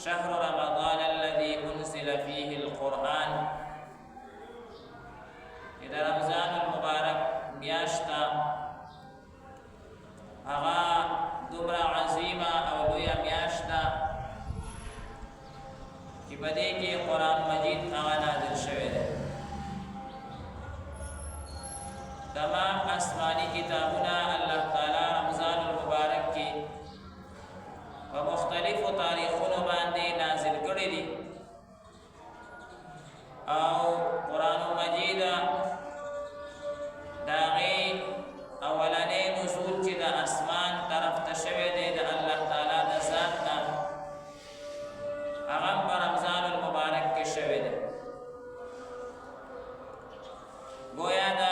شهر رمضان الذي انزل فيه القرآن. اذا رمضان المبارک میاشتا هغه دومره عظیمه او لویه میاشتا چې په دې کې قرآن مجید هغه نازل شوی دی. تمام آسمانی کتابونه الله تعالی رمضان المبارک کې په مختلفو تاریخونو باندې نازل کړي دي او قرآن مجید داغي اولنې نزول چې د اسمان طرف ته شوی دی د الله تعالی د ذات نه هغه په رمضان المبارک کې شوی دی. گویا د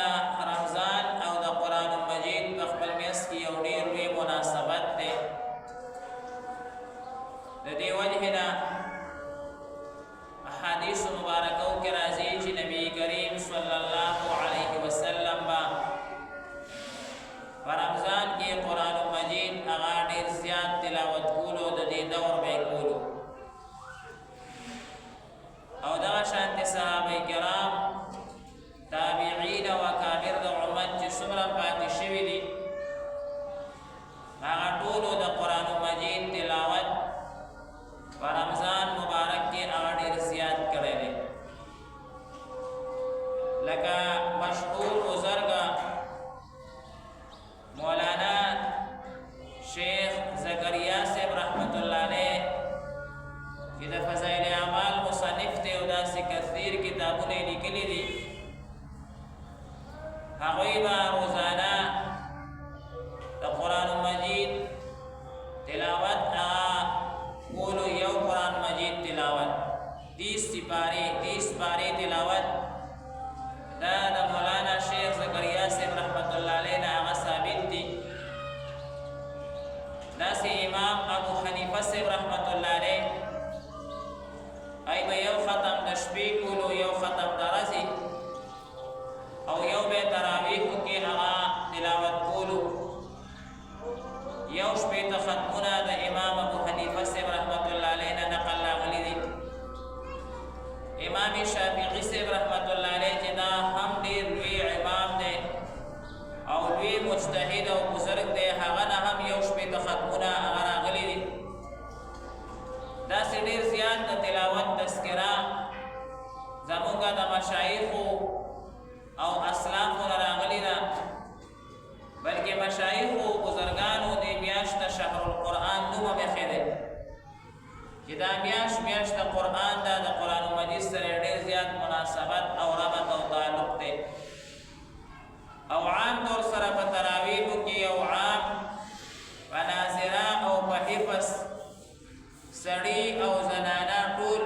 رمضان او د قرآن مجید په خپل میاشت کې یو ډېر لوی مناسبت دی. د دې وجه نه احادیث مبارکو کې راځي چې نبی کریم صلی الله علیه وسلم با په رمضان کې قرآن مجید هغه ډېر زیات تلاوت کولو د دې دور به کولو او دغه شانتې صحابه کرام تابعین او اکابر د امت چې څومره پاتې شوي دي هغه ټولو د قرآن مجید تلاوت په رمضان مبارک کې هغه ډېر زیات کړی دی. لکه مشهور بزرګ مولانا شیخ زکریا صاحب رحمت الله علیه چې د فضائل اعمال مصنف دی او داسې کثیر کتابونه لیکلي دي هغوی به روزانه د قرآن مجید تلاوت کولو یو قرآن مجید تلاوت 30 پارې تلاوت دا د مولانا شیخ زکریا صاحب رحمت الله علیه نه هغه ثابت دي. داسې امام ابو حنیفه صاحب رحمت الله علیه ای به یو ختم د شپې کولو یو ختم د ورځې او یو به تراویحو کې هغه تلاوت کولو. یو شپېته ختمونه د امام ابو حنیفه صاحب رحمت الله علیه نه نقل راغلي دي. امام شافعي صاحب رحمت الله علیه چې دا هم ډېر لوی امام دی او لوی مجتهد او بزرګ دی هغه نه هم یو شپېته ختمونه هغه راغلي دي. داسې ډېر زیات د تلاوت تذکره زمونږ د مشایخو او اسلافو نه راغلي ده بلکې مشایخو بزرګانو دې میاشت شهر القرآن نوم ایښی دی چې دا میاشت د قرآن ده د قرآن مجید سره ډېر زیات مناسبت او ربط او تعلق دی او عام طور سره په تراویحو کې او عام په ناظره او په حفظ سړي او زنانه ټول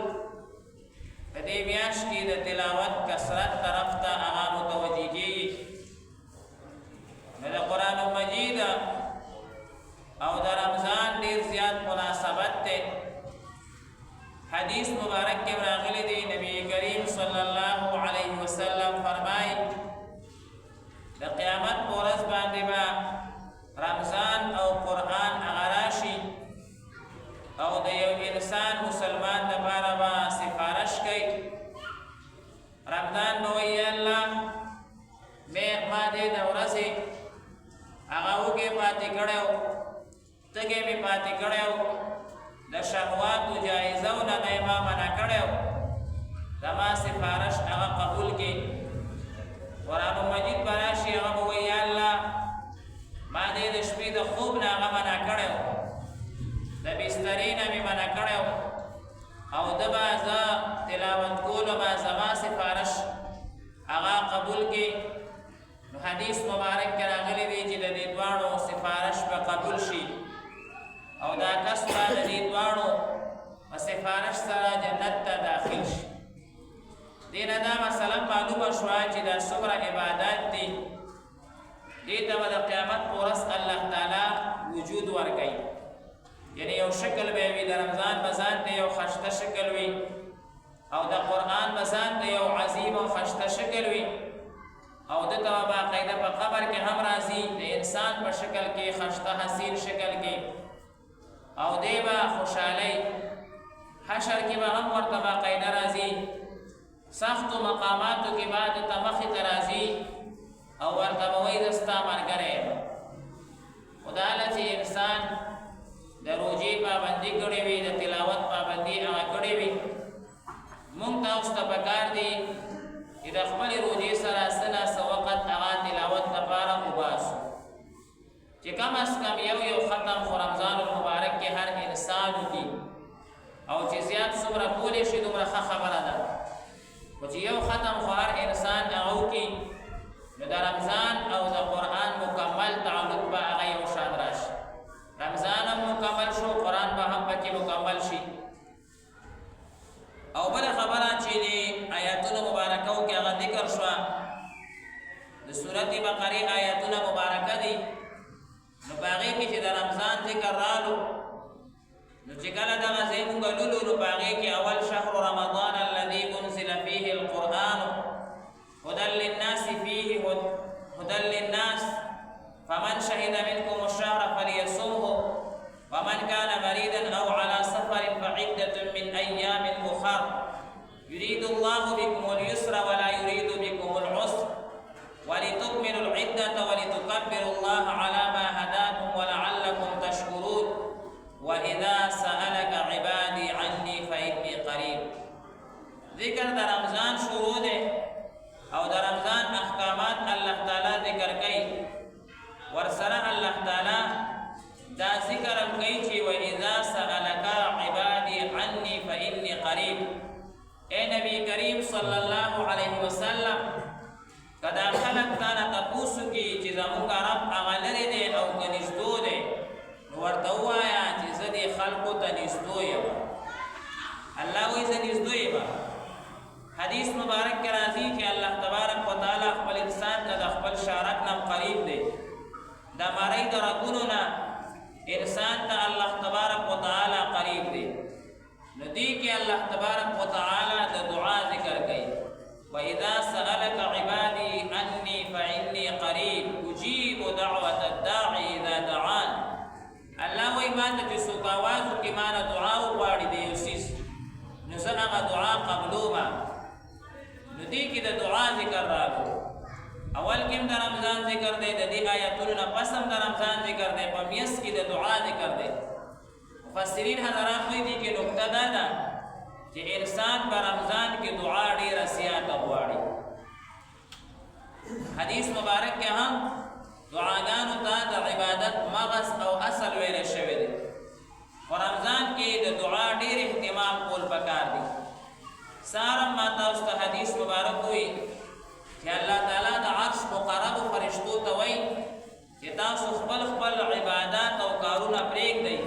په دې میاشت کې د تلاوت کثرت طرف ته هغه متوجه کېږي. نو د قرآن مجید او د رمضان ډېر زیات مناسبت دی. حدیث مبارک کې راغلی دی نبی کریم صلی الله علیه وسلم فرمایي د قیامت په ورځ باندې به رمضان او قرآن هغه راشي او د یو انسان مسلمان دپاره به سفارش کوي. رمضان به وایي الله ما دې د ورځې هغه وږی پاتې کړی و تږی مې پاتې کړی و د شهواتو جایزونه نه یې ما منع کړی و زما سفارش هغه قبول کړي. قرآن مجید به راشي هغه به وایي الله ما دې د شپې د خوب نه هغه منع کړی و د بسترې نه مې منع کړی و او ده به زه تلاوت کولو به زما سفارش هغه قبول کړي. نو حدیث مبارک کې راغلی دی چې د دې دواړو سفارش به قبول شي او دا کس به د دې دواړو په سفارش سره جنت ته داخل شي. دې نه دا مثلا معلومه شوه چې دا څومره عبادات دي دې ته به د قیامت په ورځ الله تعالی وجود ورکوي. یعنی یو شکل به وي د رمضان به ځان ته یو خشته شکل وي او د قرآن به ځان ته یو عظیم او خشته شکل وي او د ته باقاعده په قبر کې هم راځي د انسان په شکل کې خشته حسین شکل کې او دی به خوشحالۍ حشر کې به هم ورته باقاعده راځي، سختو مقاماتو کې به د مخې ته راځي او ورته به وایي زه ستا ملګری یم. خو دا هله چې انسان د روژې پابندي کړې وي، د تلاوت پابندي هغه کړې وي، مونږ تاسو ته پکار دي چې د خپلې روژې سره څه نه څه وخت هغه تلاوت لپاره وباسو، چې کم از کم یو ختم خو رمضان المبارک کې هر انسان وکړي، او چې زیات څومره کولی شي دومره ښه خبره ده، خو چې یو ختم خو هر انسان هغه وکړي، نو د رمضان او د قرآن مکمل تعلق به هغه یو شان راشي. رمضان هم مکمل شو، قرآن به هم پکې مکمل شي. او بله خبره چې د آیاتونو مبارکو کې هغه ذکر شوه، د سورت بقرې آیاتونه مبارکه دي، نو په هغې کې چې د رمضان ذکر رالو، نو چې کله دغه ځای مونږ لولو، نو په هغې کې اول شهر رمضان الذي انزل فيه القرآن هدى للناس فيه هدى للناس فمن شهد منكم الشهر فليصمه ومن كان مريضا أو على سفر فعدة من أيام أخر يريد الله بكم اليسر ولا يريد بكم العسر ولتكملوا العدة ولتكبروا الله على ما هداكم ولعلكم تشكرون وإذا سألك عبادي عني فإني قريب. ذکر در رمضان شروع دے او در رمضان احکامات اللہ تعالی ذکر کئی، ورسره اللہ تعالی دا ذکر ام کئی چی وَإِذَا سَأَلَكَ عِبَادِي عَنِّي فَإِنِّي قَرِيب. اے نبی کریم صلی اللہ علیہ وسلم کدا خلق تانا تپوسو کی چی زمونگا رب اغلر دے او کنشتو دے، ورته ووایا چې زه دې خلقو ته نږدې یم. الله وایي زه نږدې یم. حدیث مبارک کې راځي چې الله تبارک وتعالی خپل انسان ته د خپل شارک نه قریب دی. د مرۍ د رګونو نه انسان ته الله تبارک وتعالی قریب دی. نو دې کې الله تبارک وتعالی د دعا ذکر کوي، وَإِذَا سَأَلَكَ عِبَادِي عَنِّي فَإِنِّي قَرِيب أُجِيبُ دَعْوَةَ الدَّاعِ إِذَا دَعَانِ. الله وی ما ته چې څوک آواز وکړي ما نه دعا وغواړي د یو څیز، نو زه هغه دعا قبلومه. نو دې کې د دعا ذکر راغلو. اول کې هم د رمضان ذکر دی، د دې آیاتونو نه پس هم د رمضان ذکر دی، په میاشت کې د دعا ذکر دی. مفسرین حضرات وایي دې کې نکته دا ده چې انسان په رمضان کې دعا ډېره زیاته غواړي. حدیث مبارک کې هم دعاګانو ته د عبادت مغز او اصل ویل شوی دی. په رمضان کې د دعا ډېر اهتمام کول پکار دی. سارم ما تاسو ته حدیث مبارک وایي چې الله تعالی د عرش مقربو فرشتو ته وایي چې تاسو خپل خپل عبادات او کارونه پرېږدئ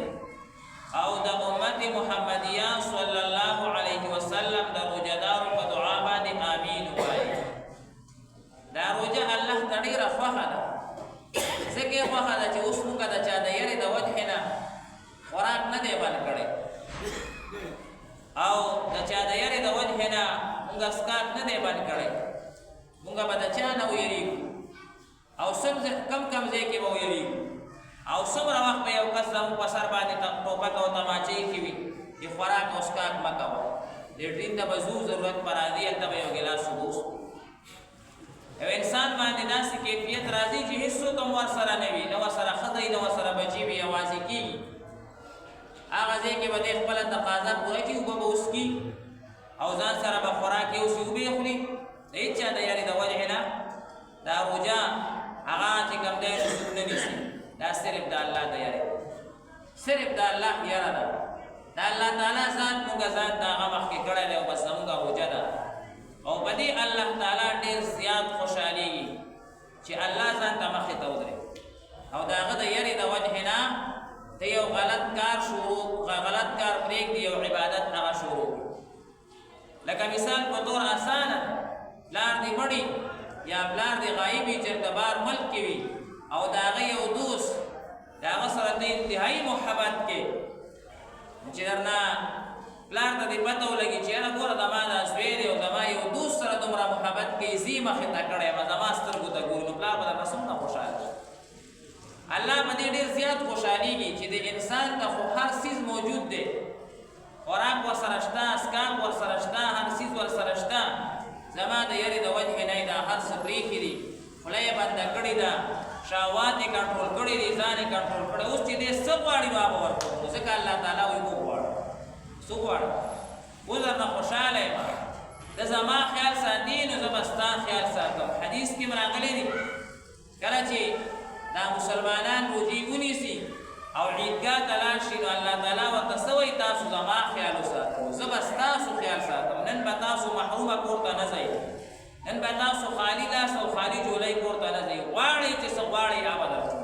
او د امت محمدیه صلی الله علیه وسلم د روژهدارو په دعا باندې آمین ووایئ. دا روژه الله ته ډېره خوښه ده، ځکه یې خوښه ده چې اوس موږ د چا د یرې د وجهې نه خوراک نه دی بند کړی، او د چا د یرې د وجهې نه موږ څښاک نه دی بند کړی. موږ به د چا نه ویریږو او کم ځای کې به ویریږو، او څومره وخت به یو کس زموږ په سر باندې ټوپک او تماچې کې وي چې خوراک او څښاک مه کوه، لیټرین ته به ځو، ضرورت به راځي هلته به یو ګیلاس اوبه وڅښو. یو انسان باندې داسې کیفیت راځي چې هېڅوک هم ورسره نه وي، نه ورسره ښځه نه ورسره بچي وي، یوازې کېږي. هغه ځای کې به دی خپله تقاضا پوره کړي، اوبه به وڅښي او ځان سره به خوراک یوسي، اوبه یې خوري، د هېڅ چا د یارې د وجهې نه دا روژه هغه چې کوم دی نو څوک نه نیسي. دا صرف د الله د یارې، صرف د الله یاره ده. د الله تعالی ذات موږ ځان ته هغه مخکې کړی دی او بس زموږ روژه ده، او په دې الله تعالی ډېر زیات خوشحالېږي چې الله ځان ته مخې ته ودرې او د هغه د یارې د وجهې نه ته یو غلط کار پرېږدي، یو عبادت هغه شروع کړي. لکه مثال په طور اسانه پلار دې مړي یا پلار دې غایب وي، چېرته بار ملک کې وي، او د هغه یو دوست د هغه سره ته انتهایي محبت کې چې درنه پلار ته دې پته ولګي چې یاره ګوره زما دا زوی دی او زما یو دوست سره دومره محبت کوي، زه یې مخې ته کړی یم، زما سترګو ته ګوري، نو پلار به درنه څومره خوشحاله شي. الله په دې ډېر زیات خوشحالېږي چې د انسان ته خو هر څیز موجود دی، خوراک ورسره شته، اسکاک ورسره شته، هر څیز ورسره شته، زما د یاري د وجه نه دا هر څه پرېښي دي، خوله یې بنده کړې ده، شهوات یې کنټرول کړي دي، ځان یې کنټرول کړی. اوس چې دې څه غواړي نو هغه ورکوو. ځکه الله تعالی وایي موږ غواړو، څه غواړو؟ اوس درنه خوشحاله یم، ته زما خیال ساتي نو زه به ستا خیال ساتم. حدیث کې م راغلی دي کله چې دا مسلمانان روژې ونیسي او عیدګاه ته لاړ شي نو الله تعالی ورته څه وایي؟ تاسو زما خیال وساتئ، زه به ستاسو خیال ساتم. نن به تاسو محرومه کور ته نه ځئ، نن به تاسو خالي لاس او خالي جولۍ کور ته نه ځئ، غواړئ چې څه غواړئ هغه به درکوم.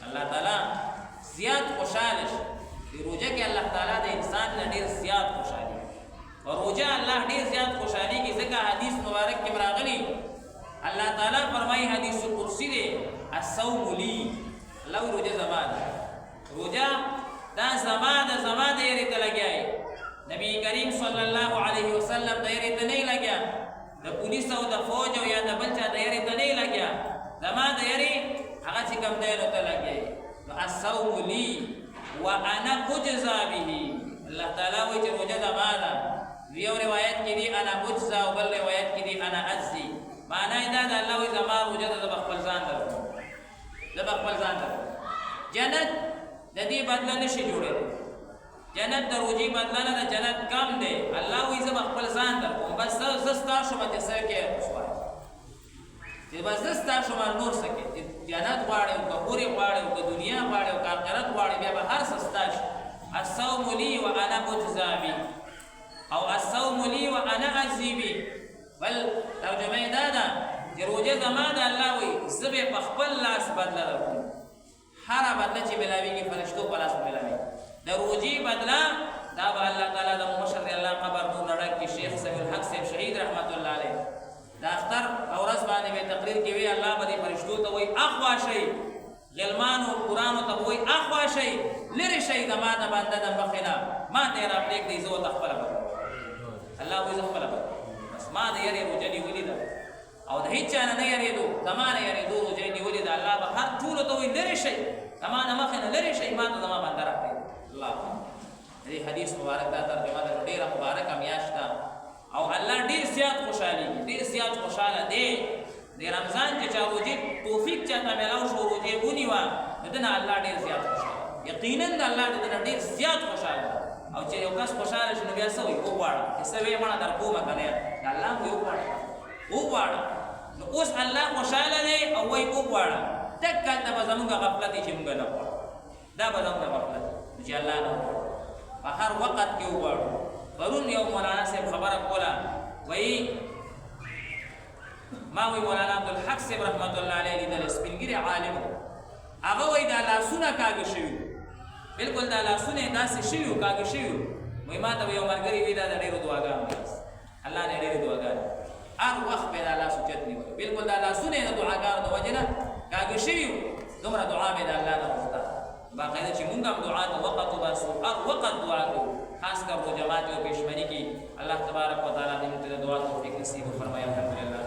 الله تعالی زیات خوشحاله شي. د روژه کې الله تعالی د انسان نه ډېر زیات خوشحالي، او روژه الله ډېر زیات خوشحالېږي. ځکه حدیث مبارک کې راغلي الله تعالی فرمایي، حدیث قدسي دی، الصوم لی، الله روژه زما ده، روژه دا زما ده، زما د یارې ته لګیا یې. نبی کریم صلی الله علیه وسلم د یارې ته نه یې لګیا، د پولیس او د فوج او یا د بل چا د یارې ته نه یې لګیا، زما د یارې هغه چې کوم دی نو ته لګیا یې. نو الصوم لی وانا اجزا به، الله تعالی وایي چې روژه زما ده. یو روایت کې دی انا اجزا او بل روایت کې دی انا اجزي. معنا یې دا ده الله وایي زما روژه ده، زه به خپل ځان درکوم، زه به خپل ځان درکوم. جنت د دې بدله نشي جوړېدی، جنت د روژې بدله نه ده، جنت کم دی. الله وایي زه به خپل ځان درکوم، بس زه ستا شومه چې څه کې رسوای، چې بس زه ستا شومه نور څه کې، چې جنت غواړې او که حورې غواړې او که دنیا غواړې او که آخرت غواړې، بیا به هر څه ستا شي. الصوم لی وانا اجزا به او الصوم لی وانا اجزي به. بل ترجمه یې دا ده چې روژه زما ده، الله وایي زه به په خپل لاس بدله درکوم. هره بدله چې ملاویږي فرشتو په لاس ملاویږي. د روژې بدله دا به الله تعالی د مشر دی الله قبر نور ډک کړي. شیخ سمیع الحق صاحب شهید رحمت الله علیه د اختر ورځ باندې به تقریر کوي، الله به دې فرشتو ته وایي اخوا شئ، غلمانو قرآنو ته به وایي اخوا شئ، لرې شئ زما د بنده د مخې نه، ما ته یې راپرېږدئ، زه ورته خپله بدلوم. الله وایي زه خپله بدلوم. بس ما د یارې روژه نیولې ده او د هېچ چا نه نه یارېدو، زما نه یارېدو روژه نیولې ده. الله به هر ټولو ته وایي لرې شئ، زما د مخې نه لرې شئ، ما ته زما بنده راپرېږدئ. الله دې حدیث مبارک دا ترجمه ده، ډېره مبارکه میاشت ده او الله ډېر زیات خوشحالېږي، ډېر زیات خوشحاله دی. د رمضان چې چا روژې توفیق چاته میلاو شو، روژې ونیوه، د ده نه الله ډېر زیات خوشحاله، یقینا د الله د ده نه ډېر زیات خوشحاله. او چې یو کس خوشحاله شي نو بیا څه وایي؟ وغواړه چې څه ویې مړه درکومه که نه، د الله وایي وغواړه. نو اوس الله خوشحاله دی او وایي وغواړه. تک هلته به زمونږ غفلت چې مونږ نه غواړو، دا به زمونږ غفلت چې الله نه غواړو، په هر وخت کې وغواړو. پرون یو مولانا صاحب خبره کوله، وایي ما وایي مولانا عبدالحق صاحب رحمت الله علیه لیدل، سپینګیری عالم و، هغه وایي دا لاسونه کاږه شوي، بلکل دا لاسونه یې داسې شوي وو، کاږه شوي وو. وایي ما ته به یو ملګري وایي دا د ډېرو دعاګانو دی، الله نه ډېرې دعاګانې، هر وخت به یې دا لاس اوچت نیولی، بلکل دا لاسونه یې د دعاګانو د وجې نه کاږه شوي وو. دومره دعا به یې د الله نه غوښته، باقاعده چې مونږ هم دعا ته وقت وباسو، هر وخت دعا کوو، خاص کر روژه ماتي او پېشمني کې. الله تبارک وتعالی دې موږ ته د دعا توفیق نصیب وفرمایي. الحمدلله.